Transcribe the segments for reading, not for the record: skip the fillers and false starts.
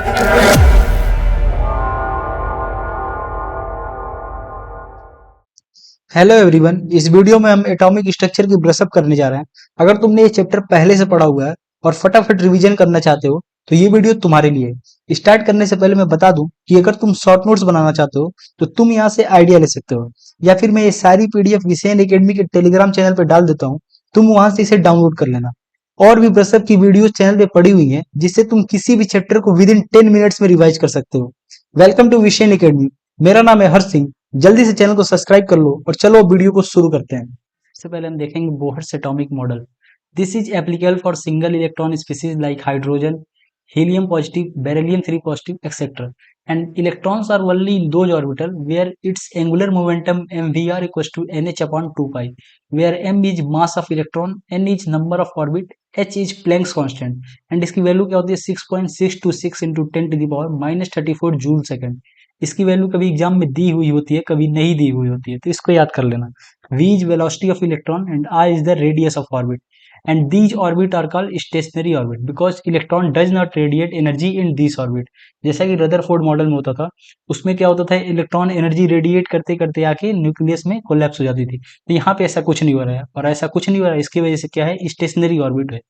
Hello everyone, इस video में हम एटॉमिक स्ट्रक्चर की ब्रशअप करने जा रहे हैं। अगर तुमने ये चैप्टर पहले से पढ़ा हुआ है और फटाफट रिवीजन करना चाहते हो तो ये वीडियो तुम्हारे लिए है। स्टार्ट करने से पहले मैं बता दूं कि अगर तुम शॉर्ट नोट्स बनाना चाहते हो तो तुम यहाँ से आइडिया ले सकते हो, या फिर मैं ये सारी पीडीएफ विषयन एकेडमी के टेलीग्राम चैनल पर डाल देता हूँ। तुम वहां से इसे डाउनलोड कर लेना। और भी ब्रशअप की वीडियो चैनल पे पड़ी हुई है, जिससे तुम किसी भी चैप्टर को विद इन 10 मिनट्स में रिवाइज कर सकते हो। Welcome to Vishayan academy. मेरा नाम है हर्ष सिंह। जल्दी से चैनल को सब्सक्राइब कर लो और चलो वीडियो को शुरू करते हैं। सबसे पहले हम देखेंगे Bohr's atomic model. This is applicable for single electron species like hydrogen, helium positive, beryllium 3 positive, etc. And electrons are only in those orbital where its angular momentum mvr equals to nh upon 2 pi, where m is mass of electron, n is number of orbit, h is Planck's constant, and इसकी value क्या होती है 6.626 into 10 to the power minus 34 joule second. इसकी value कभी exam में दी हुई होती है, कभी नहीं दी हुई होती है, तो इसको याद कर लेना। v is velocity of electron and r is the radius of orbit, and these orbit are called stationary orbit because electron does not radiate energy in these orbit। जैसा कि रदरफोर्ड मॉडल में होता था, उसमें क्या होता था, इलेक्ट्रॉन एनर्जी रेडिएट करते करते आके न्यूक्लियस में कोलैप्स हो जाती थी। तो यहाँ पे ऐसा कुछ नहीं हो रहा है, और ऐसा कुछ नहीं हो रहा है, इसकी वजह से क्या है, स्टेशनरी ऑर्बिट है।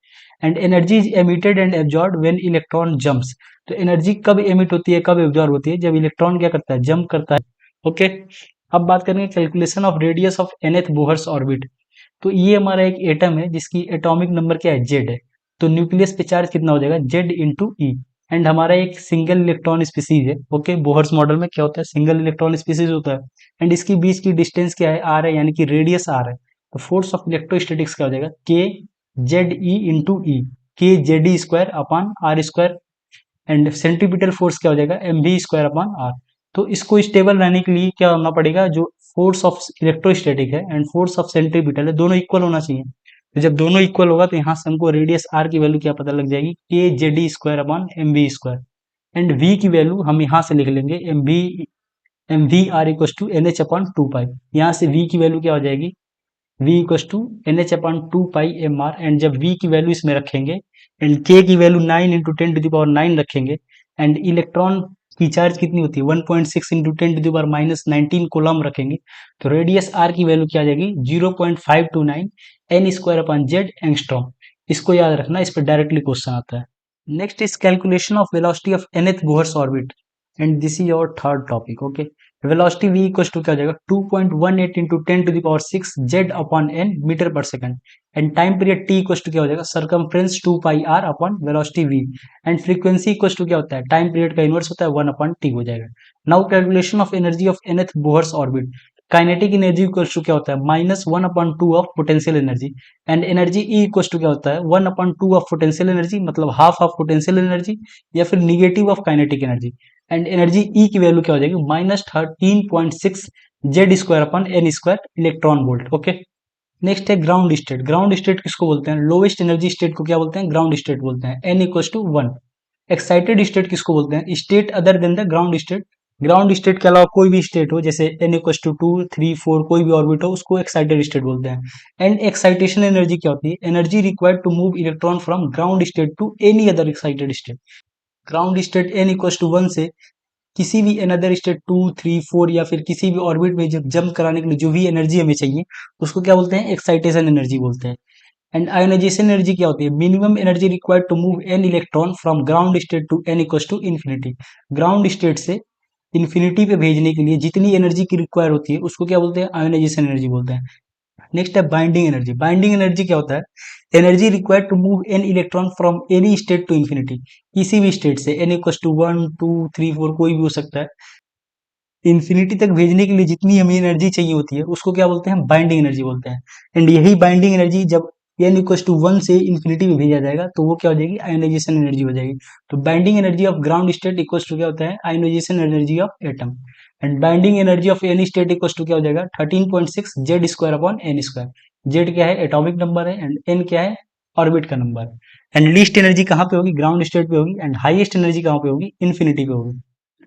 And energy is emitted and absorb when electron jumps. तो एनर्जी कब एमिट होती है, कब एब्जॉर्ब होती है, जब इलेक्ट्रॉन क्या करता है, जंप करता है। ओके, अब बात करेंगे calculation of radius of nth Bohr's orbit. तो ये हमारा एक एटम है जिसकी एटॉमिक नंबर क्या है, जेड है। तो न्यूक्लियस पे चार्ज कितना हो जाएगा, जेड इंटू ई। एंड हमारा एक सिंगल इलेक्ट्रॉन स्पीसीज है। ओके, बोहर्स मॉडल में क्या होता है, सिंगल इलेक्ट्रॉन स्पीसीज होता है। एंड इसकी बीच की डिस्टेंस क्या है, आर है, यानी कि रेडियस आर है। तो फोर्स ऑफ इलेक्ट्रोस्टैटिक्स क्या हो जाएगा, के Z E into e, k Z e square upon r square. And centripetal force क्या हो जाएगा, m v square upon r. तो इसको स्टेबल रहने के लिए क्या होना पड़ेगा, जो फोर्स ऑफ इलेक्ट्रोस्टैटिक है एंड फोर्स ऑफ सेंट्रीपिटल है, दोनों इक्वल होना चाहिए। तो जब दोनों इक्वल होगा तो यहाँ से हमको रेडियस आर की वैल्यू क्या पता लग जाएगी, K Z e square upon m v square. And v की वैल्यू हम यहाँ से लिख लेंगे, m v r equal to n h upon two pi. यहाँ से वी की वैल्यू क्या हो जाएगी, v equal to n h upon two pi m r. And जब v की वैल्यू इसमें रखेंगे एंड k की value 9 into ten to the power 9 रखेंगे, एंड इलेक्ट्रॉन की चार्ज कितनी होती है, 1.6 into ten to the power minus 19 coulomb रखेंगे, तो रेडियस r की वैल्यू क्या आ जाएगी, 0.529 n square upon Z angstrom. इसको याद रखना, इस पर डायरेक्टली क्वेश्चन आता है। Next is calculation of velocity of nth Bohr's orbit, and this is our third topic. Okay, velocity v equal to क्या हो जाएगा, 2.18 into ten to the power 6 Z upon n metre per second. And time period t equal to क्या हो जाएगा, circumference 2 pi r upon velocity v। And frequency equal to क्या होता है, time period का इनवर्स होता है 1 अपॉन t हो जाएगा। Now calculation of energy of nth Bohr's orbit. Kinetic energy equal to क्या होता है, minus 1 upon 2 of potential energy. And energy e equal to क्या होता है, 1 अपॉन 2 ऑफ पोटेंशियल एनर्जी, मतलब हाफ ऑफ पोटेंशियल एनर्जी, या फिर negative of kinetic energy. And energy e की वैल्यू क्या हो जाएगी, minus 13.6 z square upon n square electron volt. Okay, next है ग्राउंड स्टेट। ग्राउंड स्टेट किसको बोलते हैं, लोवेस्ट एनर्जी स्टेट को क्या बोलते हैं, ग्राउंड स्टेट बोलते हैं, n equal to 1। Excited state किसको बोलते हैं, state other than the ground state. Ground state के अलावा कोई भी स्टेट हो, जैसे एन इक्वल टू 2 3 4 कोई भी ऑर्बिट हो, उसको एक्साइटेड स्टेट बोलते हैं। एंड एक्साइटेशन एनर्जी क्या होती है, energy required to move electron from ground state to any other excited state. Ground state n equal to 1 से किसी भी अनदर स्टेट 2 3 4 या फिर किसी भी ऑर्बिट में जब जंप कराने के लिए जो भी एनर्जी हमें चाहिए, उसको क्या बोलते हैं, एक्साइटेशन एनर्जी बोलते हैं। एंड आयोनाइजेशन एनर्जी क्या होती है, minimum energy required to move an electron from ground state to n equal to infinity. Ground state से इन्फिनिटी पे भेजने के लिए जितनी एनर्जी की रिक्वायर होती है, उसको क्या बोलते हैं, आयोनाइजेशन एनर्जी बोलते हैं। नेक्स्ट है बाइंडिंग एनर्जी। बाइंडिंग एनर्जी क्या होता है, energy required to move an electron from any state to infinity. किसी भी स्टेट से एन इक्वल टू 1 2 3 4 कोई भी हो सकता है, इन्फिनिटी तक भेजने के लिए जितनी हमें एनर्जी चाहिए होती है, उसको क्या बोलते हैं, बाइंडिंग एनर्जी बोलते हैं। एंड यही बाइंडिंग एनर्जी जब एन इक्वल टू 1 से इन्फिनिटी में भेजा जाएगा, तो वो क्या हो जाएगी, आयोनाइजेशन एनर्जी हो जाएगी। तो binding energy of ground state equal to क्या होता है, ionization energy of atom. And binding energy of any state equal to क्या हो जाएगा, 13.6 z square upon n square. Z क्या है, एटॉमिक नंबर है, एंड एन क्या है, ऑर्बिट का नंबर। एंड लीस्ट एनर्जी कहाँ पे होगी, ग्राउंड स्टेट पे होगी, एंड हाईएस्ट एनर्जी कहाँ पे होगी, इन्फिनिटी पे होगी।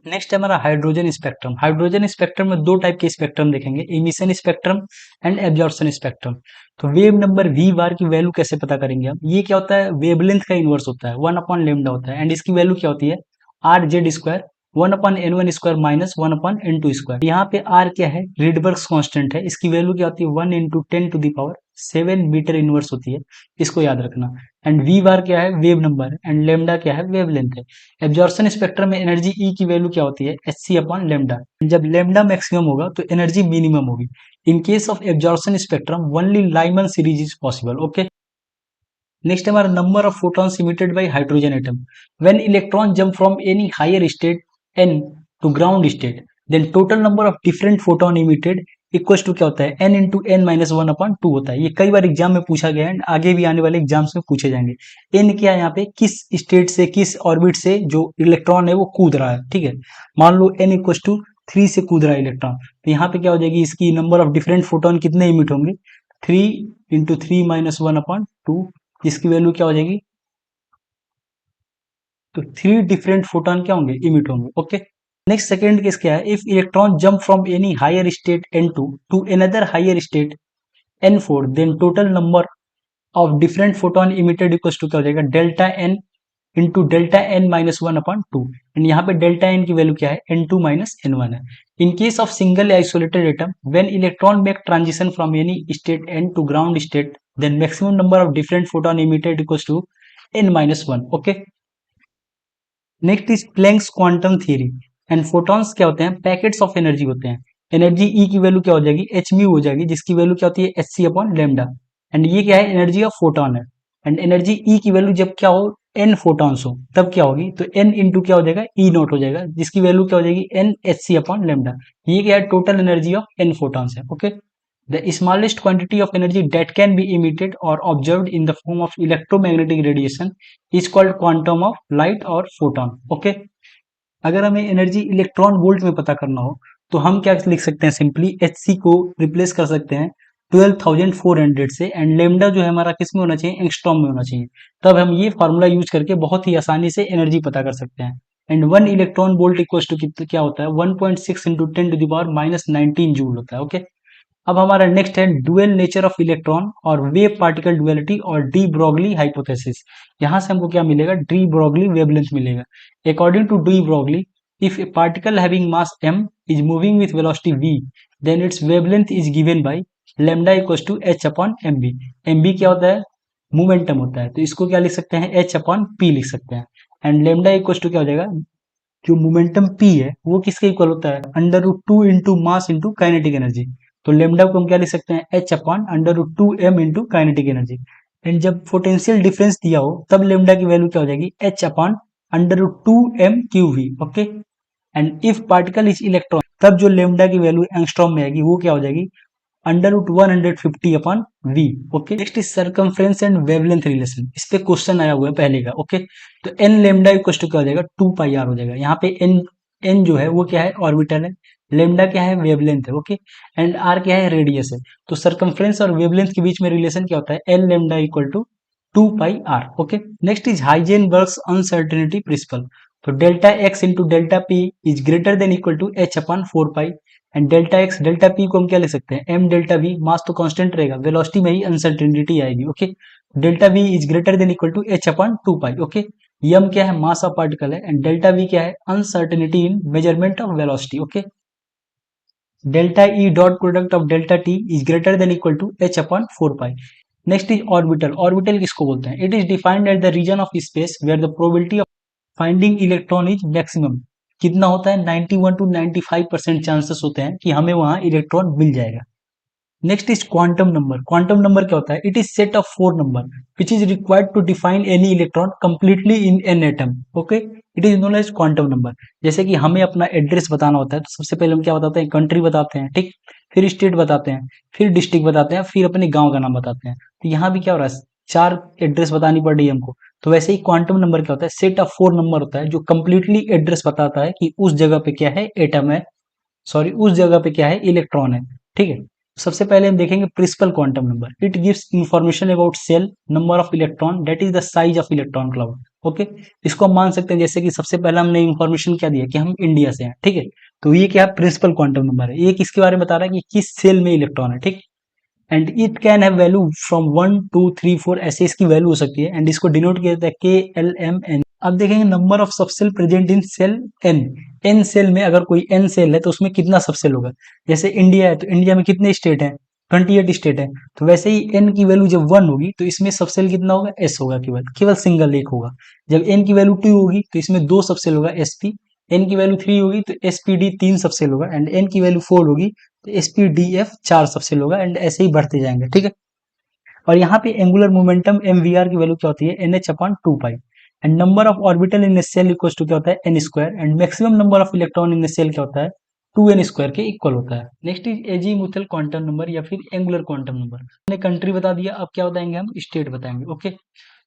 नेक्स्ट है हमारा हाइड्रोजन स्पेक्ट्रम। हाइड्रोजन स्पेक्ट्रम में दो टाइप के स्पेक्ट्रम देखेंगे, emission spectrum and absorption spectrum. तो वेव नंबर वी बार की वैल्यू कैसे पता करेंगे हम, ये क्या होता है, वेवलेंथ का इनवर्स होता है, 1 अपॉन लेमडा होता है। एंड इसकी वैल्यू क्या होती है, are Z square 1/n1 square minus 1/n2 square. यहाँ पे आर क्या है, रिडबर्ग्स कांस्टेंट है, इसकी वैल्यू क्या होती है 1 × 10⁻⁷ मीटर इनवर्स होती है, इसको याद रखना। एंड वी बार क्या है, वेव नंबर, एंड लेमडा क्या है, वेव लेंथ है। एब्जॉर्प्शन स्पेक्ट्रम में एनर्जी ई की वैल्यू क्या होती है, hc/λ। जब लेमडा मैक्सिमम होगा तो एनर्जी मिनिमम होगी। In case of absorption spectrum only Lyman series is possible. Okay, next हमारा number of photons emitted by hydrogen atom when electron jump from any higher state n to ground state, then total number of different photon emitted equals to क्या होता है, n into N minus 1/2 होता है। ये कई बार exam में पूछा गया है, आगे भी आने वाले एग्जाम्स में पूछे जाएंगे। n क्या है, यहाँ पे किस स्टेट से, किस ऑर्बिट से जो इलेक्ट्रॉन है वो कूद रहा है, ठीक है। मान लो n इक्वल्स टू 3 से कूद रहा है इलेक्ट्रॉन, तो यहाँ पे क्या हो जाएगी, इसकी नंबर ऑफ डिफरेंट फोटोन कितने इमिट होंगे, 3 × 3 - 1/2, जिसकी वैल्यू क्या हो जाएगी, तो 3 डिफरेंट फोटॉन क्या होंगे, इमिट होंगे। ओके, नेक्स्ट सेकंड केस क्या है, if electron jump from any higher state n2 to another higher state n4, then total number of different photon emitted equals to क्या हो जाएगा, delta n into delta n minus 1/2। And यहाँ पे delta n की value क्या है, n2 minus n1 है। In case of single isolated atom when electron make transition from any state n to ground state, then maximum number of different photon emitted equals to n-1। Okay, next is Planck's quantum theory. And photons क्या होते हैं, packets of energy होते हैं। Energy e की value क्या हो जाएगी, H mu हो जाएगी, जिसकी वैल्यू क्या होती है, hc/λ। एंड ये क्या है, एनर्जी ऑफ फोटॉन है। एंड एनर्जी ई की वैल्यू जब क्या हो, n फोटॉन्स हो, तब क्या होगी, तो n इंटू क्या हो जाएगा, ई नॉट हो जाएगा, जिसकी वैल्यू क्या हो जाएगी, n hc/λ। ये क्या है, total energy of n photons है। Okay, the smallest quantity of energy that can be emitted or observed in the form of electromagnetic radiation is called quantum of light or photon. Okay, अगर हमें energy electron volt में पता करना हो तो हम क्या लिख सकते हैं, सिंपली hc को रिप्लेस कर सकते हैं 12,400 से, एंड लेमडा जो है हमारा किस में होना चाहिए, एंगस्ट्रॉम में होना चाहिए। तब हम ये फॉर्मूला यूज करके बहुत ही आसानी से एनर्जी पता कर सकते हैं। And 1 electron volt equals to क्या होता है, 1.6 इंटू 10⁻⁻19 जूल होता है। ओके, अब हमारा नेक्स्ट है डुअल नेचर ऑफ इलेक्ट्रॉन और वेव पार्टिकल डुअलिटी और डी ब्रोगली हाइपोथेसिस। यहां से हमको क्या मिलेगा, डी ब्रोगली वेवलेंथ मिलेगा। According to de Broglie, if a particle having mass m is moving with velocity v, then its wavelength is given by lambda equals to h/mv। mv क्या होता है, momentum होता है, तो इसको क्या लिख सकते हैं, h/p लिख सकते हैं। एंड lambda इक्वल्स टू क्या हो जाएगा, जो मोमेंटम p है वो किसके इक्वल होता है, √2 into mass into kinetic energy. तो लेमडा को हम क्या लिख सकते हैं, h/√2m into kinetic energy. And जब पोटेंशियल डिफरेंस दिया हो तब लेमडा की वैल्यू क्या हो जाएगी, h/√2m⁴v। Okay, and if particle is electron, तब जो लेमडा की वैल्यू एंगस्ट्रॉम में आएगी वो क्या हो जाएगी, √150/v। Okay, next is circumference and wavelength relation. इस पे क्वेश्चन आया हुआ है पहले का। ओके, तो n लेमडा इक्वल टू क्या हो जाएगा, 2πr हो जाएगा। यहाँ पे n जो है वो क्या है, ऑर्बिटल है, लेमडा क्या है, वेवलेंथ है। ओके, एंड r क्या है, रेडियस है। तो सर्कमफ्रेंस और वेवलेंथ के बीच में रिलेशन क्या होता है, l lambda equal to 2πr। Okay, next is Heisenberg's uncertainty principle. तो delta x into delta p is greater than equal to h/4π। And delta x delta p को हम क्या लिख सकते हैं, m डेल्टा v, मास तो कांस्टेंट रहेगा, velocity में ही अनसर्टेनिटी आएगी। Okay, delta v is greater than equal to h/2π। Okay, m क्या है, मास ऑफ पार्टिकल है, एंड डेल्टा v क्या है, uncertainty in measurement of velocity. Okay, delta e dot product of delta t is greater than equal to h/4π। Next is orbital. Orbital किसको बोलते हैं, it is defined at the region of space where the probability of finding electron is maximum. कितना होता है, 91 to 95% chances होते हैं कि हमें वहां इलेक्ट्रॉन मिल जाएगा। Next is quantum number. Quantum number क्या होता है, it is set of 4 number which is required to define any electron completely in an atom. Okay, it is known as quantum number. जैसे कि हमें अपना एड्रेस बताना होता है तो सबसे पहले हम क्या बताते हैं, कंट्री बताते हैं, ठीक, फिर स्टेट बताते हैं, फिर डिस्ट्रिक्ट बताते हैं, फिर अपने गांव का नाम बताते हैं। तो यहाँ भी क्या हो रहा है, 4 एड्रेस बतानी पड़ रही है हमको। तो वैसे ही क्वांटम नंबर क्या होता है, सेट ऑफ 4 नंबर होता है जो कंप्लीटली एड्रेस बताता है कि उस जगह पे क्या है, एटम है, सॉरी उस जगह पे क्या है, इलेक्ट्रॉन है। ठीक है, सबसे पहले हम देखेंगे principal quantum number. It gives information about shell number of electron that is the size of electron cloud. Okay, इसको हम मान सकते हैं जैसे कि सबसे पहले हमने इंफॉर्मेशन क्या दिया कि हम इंडिया से हैं, ठीक है, तो ये क्या प्रिंसिपल क्वांटम नंबर है, ये किसके बारे में बता रहा है कि किस सेल में इलेक्ट्रॉन है। ठीक, and it can have value from 1 2 3 4, ऐसे इसकी वैल्यू हो सकती है एंड इसको डिनोट किया जाता है KLMN। अब देखेंगे number of subshell present in shell n. N shell में अगर कोई एन सेल है तो उसमें कितना सबसेल होगा। जैसे इंडिया है तो इंडिया में कितने स्टेट हैं, 28 स्टेट है। तो वैसे ही एन की वैल्यू जब 1 होगी तो इसमें सबसेल कितना होगा, एस होगा, केवल केवल सिंगल एक होगा। जब एन की वैल्यू 2 होगी तो इसमें 2 सबसेल होगा, SP। एन की वैल्यू 3 होगी तो SPD 3 सबसेल होगा एंड एन की वैल्यू 4 होगी तो SPDF 4 सबसेल होगा एंड ऐसे ही बढ़ते जाएंगे, ठीक है। और यहाँ पे एंगुलर मोमेंटम MVR की वैल्यू क्या होती है, NH/2 pi. And number of orbital in shell equal to क्या होता है, n square. And maximum number of electron in shell क्या होता है, 2n स्क्वायर के इक्वल होता है। Next is azimuthal quantum number या फिर एंगुलर क्वांटम नंबर। हमने कंट्री बता दिया, अब क्या बताएंगे हम, स्टेट बताएंगे, ओके।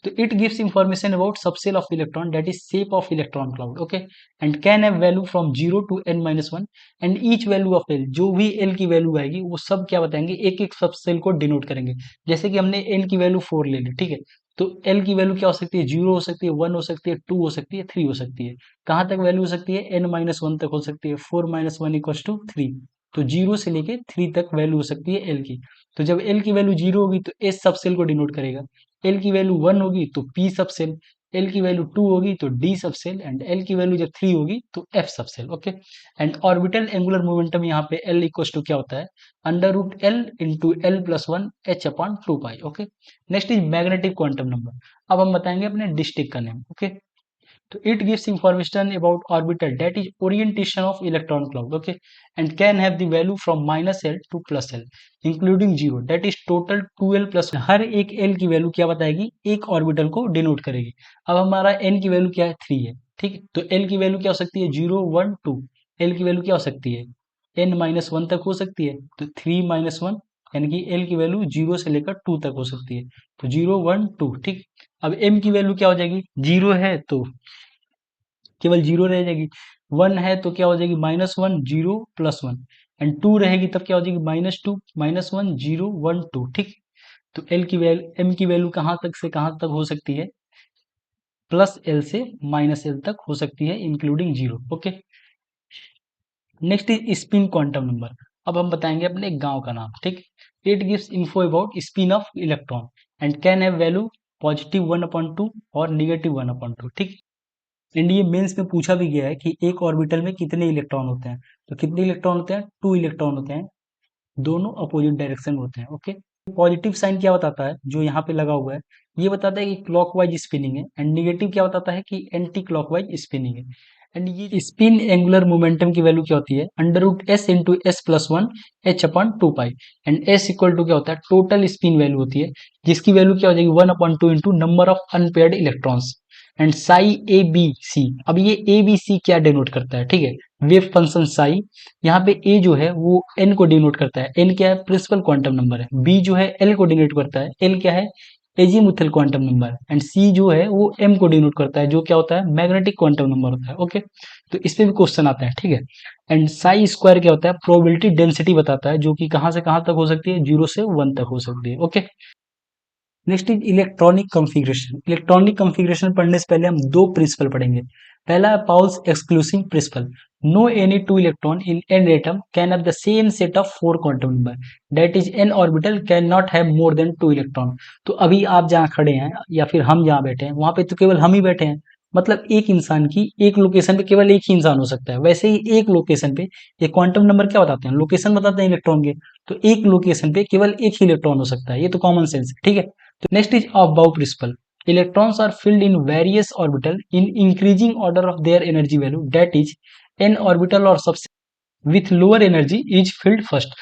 तो it gives information about subshell of electron, that is shape of electron cloud, okay. And can have value from 0 to n-1। And each value of L, जो भी एल की वैल्यू आएगी वो सब क्या बताएंगे, एक एक सबसेल को डिनोट करेंगे। जैसे कि हमने एल की वैल्यू 4 ले ली, ठीक है। तो एल की वैल्यू क्या हो सकती है, 0 हो सकती है, 1 हो सकती है, 2 हो सकती है, 3 हो सकती है। कहाँ तक वैल्यू हो सकती है, n-1 तक हो सकती है। 4 - 1 = 3। तो 0 से लेके 3 तक वैल्यू हो सकती है एल की। तो जब एल की वैल्यू 0 होगी तो एस सबसेल को डिनोट करेगा। एल की वैल्यू 1 होगी तो पी सबसेल। एल की वैल्यू 2 होगी तो डी सबसेल एंड एल की वैल्यू जब 3 होगी तो F subshell, okay. And orbital angular momentum यहाँ पे एल इक्वल टू क्या होता है, √L × L+1 H/2 pi, okay. Next is magnetic quantum number. अब हम बताएंगे अपने डिस्ट्रिक्ट का नेम, ओके। तो it gives information about orbital, that is orientation of electron cloud, okay, and can have the value from -L to +L including 0, that is total 2L plus। हर एक L की value क्या बताएगी, एक orbital को denote करेगी। अब हमारा N की वैल्यू क्या है, 3 है, ठीक है। तो L की वैल्यू क्या हो सकती है, 0 1 2। L की वैल्यू क्या हो सकती है, n-1 तक हो सकती है, तो 3 - 1 यानी कि L की वैल्यू 0 से लेकर 2 तक हो सकती है। तो 0 1 2, ठीक। अब M की वैल्यू क्या हो जाएगी, 0 है तो केवल 0 रह जाएगी, 1 है तो क्या हो जाएगी, -1 0 +1 एंड 2 रहेगी तब क्या हो जाएगी, -2 -1 0 1 2, ठीक। तो एल की वैल्यू, एम की वैल्यू कहाँ तक से कहाँ तक हो सकती है, +L से -L तक हो सकती है including 0, okay. Next is spin quantum number. अब हम बताएंगे अपने गांव का नाम, ठीक। It gives info about spin off electron and can have value +1/2 और -1/2, ठीक। एंड ये मेंस में पूछा भी गया है कि एक ऑर्बिटल में कितने इलेक्ट्रॉन होते हैं। तो कितने इलेक्ट्रॉन होते हैं, 2 इलेक्ट्रॉन होते हैं, दोनों अपोजिट डायरेक्शन में होते हैं, ओके। पॉजिटिव साइन क्या बताता है, जो यहाँ पे लगा हुआ है, ये बताता है कि क्लॉकवाइज स्पिनिंग है एंड निगेटिव क्या बताता है कि एंटी क्लॉकवाइज स्पिनिंग है। एंड ये स्पिन एंगुलर मोमेंटम की वैल्यू क्या होती है, √S × S+1 H/2 pi. And S equal to क्या होता है, टोटल स्पिन वैल्यू होती है, जिसकी वैल्यू क्या हो जाएगी, 1/2 × number of unpaired electrons and Sai ABC। अब ये ABC क्या डिनोट करता है, ठीक है, वेव फंक्शन साई। यहाँ पे A जो है वो n को डिनोट करता है, n क्या है, प्रिंसिपल क्वांटम नंबर है। B जो है L को डिनोट करता है, L क्या है, azimuthal quantum number. And C जो है वो M को डिनोट करता है, जो क्या होता है, मैग्नेटिक क्वांटम नंबर होता है, ओके। तो इस पे भी क्वेश्चन आता है, ठीक है। एंड साई स्क्वायर क्या होता है, प्रोबेबिलिटी डेंसिटी बताता है, जो कि कहाँ से कहाँ तक हो सकती है, 0 से 1 तक हो सकती है, okay. Next is electronic configuration. Electronic configuration पढ़ने से पहले हम दो प्रिंसिपल पढ़ेंगे। पहला है Pauli's exclusive principle. No any two electron in an atom can have the same set of 4 quantum number, that is an orbital can not have more than 2 electron. तो अभी आप जहाँ खड़े हैं या फिर हम जहाँ बैठे हैं वहां पे तो केवल हम ही बैठे हैं, मतलब एक इंसान की एक लोकेशन पे केवल एक ही इंसान हो सकता है। वैसे ही एक लोकेशन पे ये क्वांटम नंबर क्या बताते हैं, लोकेशन बताते हैं इलेक्ट्रॉन के। तो एक लोकेशन पे केवल एक ही इलेक्ट्रॉन हो सकता है, ये तो कॉमन सेंस है, ठीक है। तो next is above principle. Electrons are filled in various orbital in increasing order of their energy value. That is, n orbital or subset with lower energy is filled first.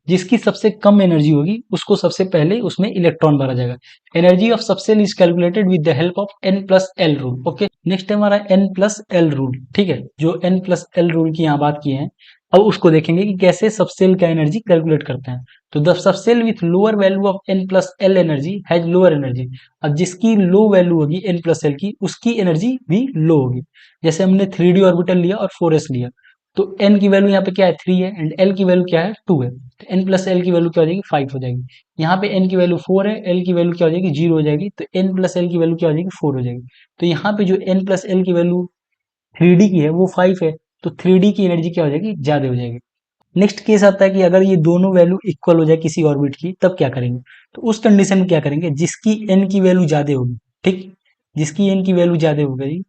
जिसकी सबसे कम energy होगी उसको सबसे पहले उसमें इलेक्ट्रॉन भरा जाएगा। Energy of subshell is calculated with the help of n+L rule, okay. Next है हमारा n+L रूल, ठीक है, जो n+L रूल की यहाँ बात की है। अब उसको देखेंगे कि कैसे सबसेल का एनर्जी कैलकुलेट करते हैं। तो the subshell with lower value of n+L energy has lower energy. अब जिसकी लो वैल्यू होगी n+L की, उसकी एनर्जी भी लो होगी। जैसे हमने 3D ऑर्बिटल लिया और 4s लिया, तो n की वैल्यू यहाँ पे क्या है, 3 है एंड l की वैल्यू क्या है, 2 है। तो n+L की वैल्यू क्या हो जाएगी, 5 हो जाएगी। यहाँ पे n की वैल्यू 4 है, l की वैल्यू क्या हो जाएगी, 0 हो जाएगी। तो n+L की वैल्यू क्या हो जाएगी, 4 हो जाएगी। तो यहाँ पे जो n+L की वैल्यू 3D की है वो 5 है, तो 3D की एनर्जी क्या हो जाएगी, ज्यादा हो जाएगी। नेक्स्ट केस आता है कि अगर ये दोनों वैल्यू इक्वल हो जाए किसी ऑर्बिट की, तब क्या करेंगे? तो उस कंडीशन में क्या करेंगे, जिसकी एन की वैल्यू ज्यादा होगी, ठीक, जिसकी एन की वैल्यू ज्यादा हो गई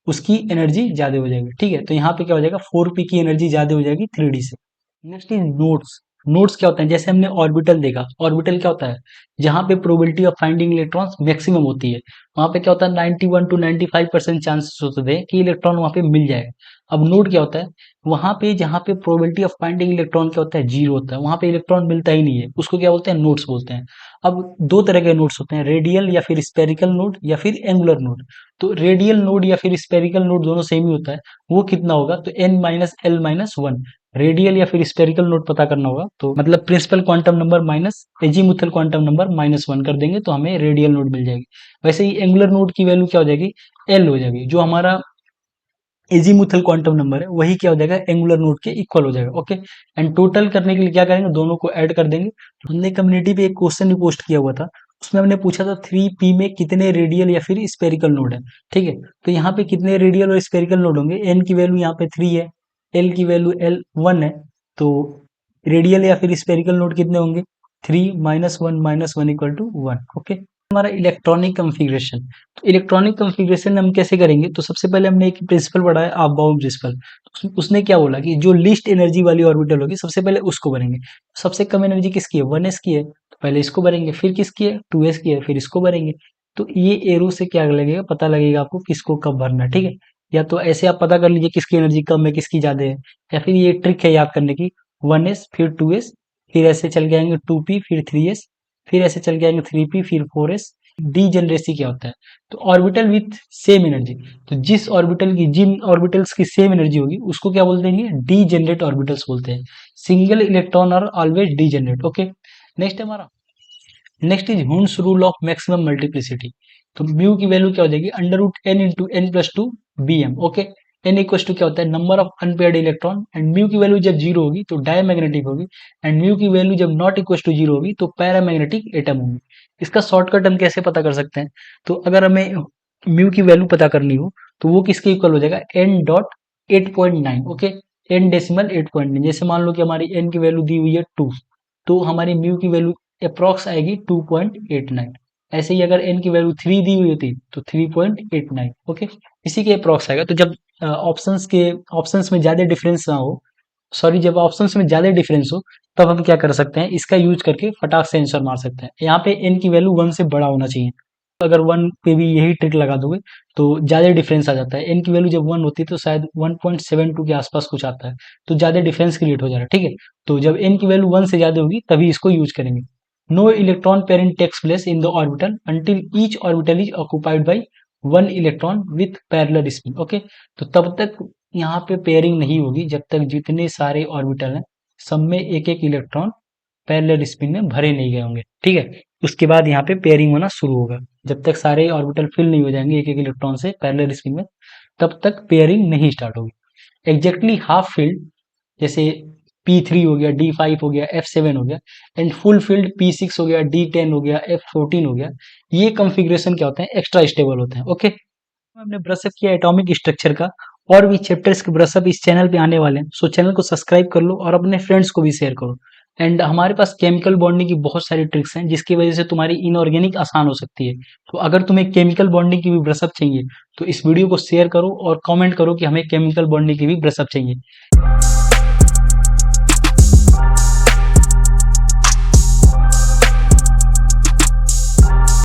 उसकी एनर्जी ज्यादा हो जाएगी, ठीक है। तो यहाँ पे क्या हो जाएगा, 4p की एनर्जी ज्यादा हो जाएगी 3D से। Next is nodes. नोड्स क्या होता है, जैसे हमने ऑर्बिटल देखा, ऑर्बिटल क्या होता है, जहां पे probability of finding electrons maximum होती है, वहां पे क्या होता है 91 टू 95% चांसेस होते हैं कि इलेक्ट्रॉन वहां पे मिल जाएगा। अब नोड क्या होता है, वहां पे जहां पे प्रोबेबिलिटी ऑफ फाइंडिंग इलेक्ट्रॉन क्या होता है, जीरो होता है, वहां पे इलेक्ट्रॉन मिलता ही नहीं है, उसको क्या बोलते हैं, नोड्स बोलते हैं। अब दो तरह के नोड्स होते हैं, रेडियल या फिर स्पेरिकल नोड या फिर एंगुलर नोड। तो रेडियल नोड या फिर स्पेरिकल नोड दोनों सेम ही होता है। वो कितना होगा, तो n-l-1 रेडियल या फिर स्पेरिकल नोड पता करना होगा, तो मतलब principal quantum number minus azimuthal quantum number -1 कर देंगे तो हमें रेडियल नोड मिल जाएगी। वैसे ही एंगुलर नोड की वैल्यू क्या हो जाएगी, एल हो जाएगी, जो हमारा एजीमुथल क्वांटम नंबर है वही क्या हो जाएगा, एंगुलर नोड के इक्वल हो जाएगा। ओके, एंड टोटल करने के लिए क्या करेंगे, दोनों को ऐड कर देंगे। तो हमने कम्युनिटी पे एक क्वेश्चन भी पोस्ट किया हुआ था, उसमें हमने पूछा था 3p में कितने रेडियल या फिर स्पेरिकल नोड है, ठीक है। तो यहाँ पे कितने रेडियल और स्पेरिकल नोड होंगे, एन की वैल्यू यहाँ पे 3 है, एल की वैल्यू L1 है, तो रेडियल या फिर स्पेरिकल नोड कितने होंगे, 3 -1 इक्वल टू 1। ओके, हमारा इलेक्ट्रॉनिक कॉन्फ़िगरेशन। तो इलेक्ट्रॉनिक कॉन्फ़िगरेशन हम कैसे करेंगे, तो सबसे पहले हमने एक प्रिंसिपल पढ़ा है, अफबाउ प्रिंसिपल। उसने क्या बोला कि जो लीस्ट एनर्जी वाली ऑर्बिटल होगी सबसे पहले उसको भरेंगे। सबसे कम एनर्जी किसकी है, 1s की है, तो पहले इसको भरेंगे, फिर किसकी है, 2s की है, फिर इसको भरेंगे। तो ये एरो से क्या लगेगा, पता लगेगा आपको किसको कब भरना है, ठीक है। या तो ऐसे आप पता कर लीजिए किसकी एनर्जी कम है किसकी ज्यादा है, या फिर ये ट्रिक है याद करने की, 1s फिर 2s, फिर ऐसे चल के आएंगे 2p फिर 3s, फिर ऐसे चल के आएंगे 3p फिर 4s। डीजेनरेसी क्या होता है, तो ऑर्बिटल विथ सेम एनर्जी, तो जिस ऑर्बिटल की, जिन ऑर्बिटल्स की सेम एनर्जी होगी उसको क्या बोलते हैं, डीजेनरेट ऑर्बिटल्स बोलते हैं। Single electron are always degenerate. Okay, next हमारा, next is Hund's rule of maximum multiplicity. तो म्यू की वैल्यू क्या हो जाएगी, √n × n+2 bm। ओके, n इक्वल टू क्या होता है, number of unpaired electron, and mu की वैल्यू जब जीरो होगी तो डायमैग्नेटिक होगी, एंड म्यू की वैल्यू जब नॉट इक्वल टू जीरो होगी तो पैरामैग्नेटिक एटम होगी। इसका शॉर्टकट हम कैसे पता कर सकते हैं, तो अगर हमें म्यू की वैल्यू पता करनी हो तो वो किसके इक्वल हो जाएगा, n.8.9। ओके, n.8.9, जैसे मान लो कि हमारी n की वैल्यू दी हुई है 2, तो हमारी म्यू की वैल्यू अप्रॉक्स आएगी 2.89। ऐसे ही अगर n की वैल्यू 3 दी हुई होती तो 3.89। ओके, इसी के अप्रॉक्स आएगा। तो जब ऑप्शंस में ज्यादा डिफरेंस ना हो, सॉरी, जब ऑप्शंस में ज्यादा डिफरेंस हो, तब हम क्या कर सकते हैं, इसका यूज करके फटाक से आंसर मार सकते हैं। यहाँ पे n की वैल्यू 1 से बड़ा होना चाहिए, तो अगर 1 पे भी यही ट्रिक लगा दोगे तो ज्यादा डिफरेंस आ जाता है। n की वैल्यू जब 1 होती है तो शायद 1.72 के आसपास कुछ आता है, तो ज्यादा डिफरेंस क्रिएट हो जा रहा है, ठीक है। तो जब n की वैल्यू 1 से ज्यादा होगी तभी इसको यूज करेंगे। No electron pairing takes place in the orbital until each orbital is occupied by 1 electron with parallel spin. Okay, तो तब तक यहाँ पे पेयरिंग नहीं होगी जब तक जितने सारे ऑर्बिटल हैं सब में एक एक इलेक्ट्रॉन पैरेलल स्पिन में भरे नहीं गए होंगे, ठीक है। उसके बाद यहाँ पे पेयरिंग होना शुरू होगा, जब तक सारे ऑर्बिटल फिल नहीं हो जाएंगे एक एक इलेक्ट्रॉन से पैरेलल स्पिन में, तब तक पेयरिंग नहीं स्टार्ट होगी। एग्जैक्टली हाफ फील्ड, जैसे P3 हो गया, D5 हो गया, F7 हो गया, एंड फुल फील्ड P6 हो गया, D10 हो गया, F14 हो गया, ये कॉन्फ़िगरेशन क्या होते हैं, एक्स्ट्रा स्टेबल होते हैं। ओके, हमने ब्रशअप किया एटॉमिक स्ट्रक्चर का, और भी चैप्टर्स के ब्रशअप इस चैनल पे आने वाले हैं, सो चैनल को सब्सक्राइब कर लो और अपने फ्रेंड्स को भी शेयर करो। एंड हमारे पास केमिकल बॉन्डिंग की बहुत सारी ट्रिक्स हैं जिसकी वजह से तुम्हारी इनऑर्गेनिक आसान हो सकती है। तो अगर तुम्हें केमिकल बॉन्डिंग की भी ब्रशअप चाहिए तो इस वीडियो को शेयर करो और कमेंट करो कि हमें केमिकल बॉन्डिंग की भी ब्रशअप चाहिए।